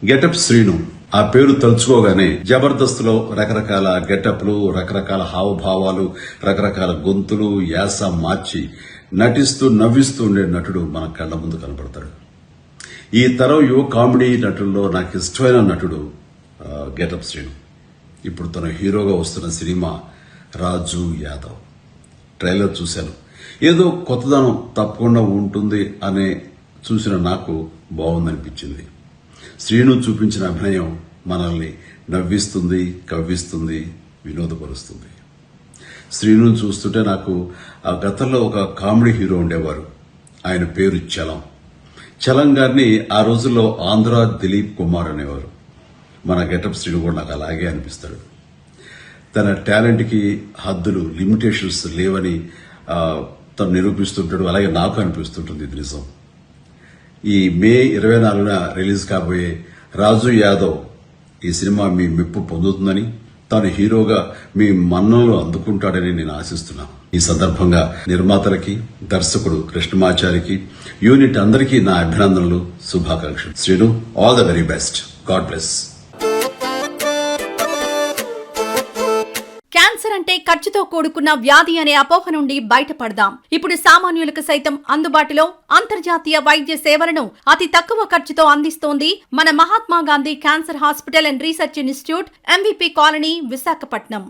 Getup Srinu ఆ పేరు తలుచుకోగానే జబర్దస్త్లో రకరకాల గెటప్లు, రకరకాల హావభావాలు, రకరకాల గొంతులు, యాస మార్చి నటిస్తూ నవ్విస్తూ ఉండే నటుడు మన కళ్ల ముందు కనపడతాడు. ఈ తరం యువ కామెడీ నటుల్లో నాకు ఇష్టమైన నటుడు గెటప్ శ్రీను. ఇప్పుడు తన హీరోగా వస్తున్న సినిమా రాజు యాదవ్. ట్రైలర్ చూశాను. ఏదో కొత్తదనం తప్పకుండా ఉంటుంది అనే చూసిన నాకు బాగుందనిపించింది. శ్రీను చూపించిన అభినయం మనల్ని నవ్విస్తుంది, కవ్విస్తుంది, వినోదపరుస్తుంది. శ్రీను చూస్తుంటే నాకు ఆ గతంలో ఒక కామెడీ హీరో ఉండేవారు. ఆయన పేరు చలం. చలం గారిని ఆ రోజుల్లో ఆంధ్ర దిలీప్ కుమార్ అనేవారు. మన గెటప్ శ్రీను కూడా నాకు అలాగే అనిపిస్తాడు. తన టాలెంట్ కి హద్దులు, లిమిటేషన్స్ లేవని తను నిరూపిస్తుంటాడు. అలాగే నాకు అనిపిస్తుంటుంది. ఇది నిజం. ఈ మే 24న రిలీజ్ కాబోయే రాజు యాదవ్ ఈ సినిమా మీ మెప్పు పొందుతుందని, తాను హీరోగా మీ మన్ననలు అందుకుంటాడని నేను ఆశిస్తున్నాను. ఈ సందర్భంగా నిర్మాతలకి, దర్శకుడు కృష్ణమాచారికి, యూనిట్ అందరికీ నా అభినందనలు, శుభాకాంక్షలు. Srinu, all the very best. God bless. Cancer అంటే ఖర్చుతో కూడుకున్న వ్యాధి అనే అపోహ నుండి బయటపడదాం. ఇప్పుడు సామాన్యులకు సైతం అందుబాటులో అంతర్జాతీయ వైద్య సేవలను అతి తక్కువ ఖర్చుతో అందిస్తోంది మన Mahatma Gandhi cancer hospital and research institute, MVP colony, Visakhapatnam.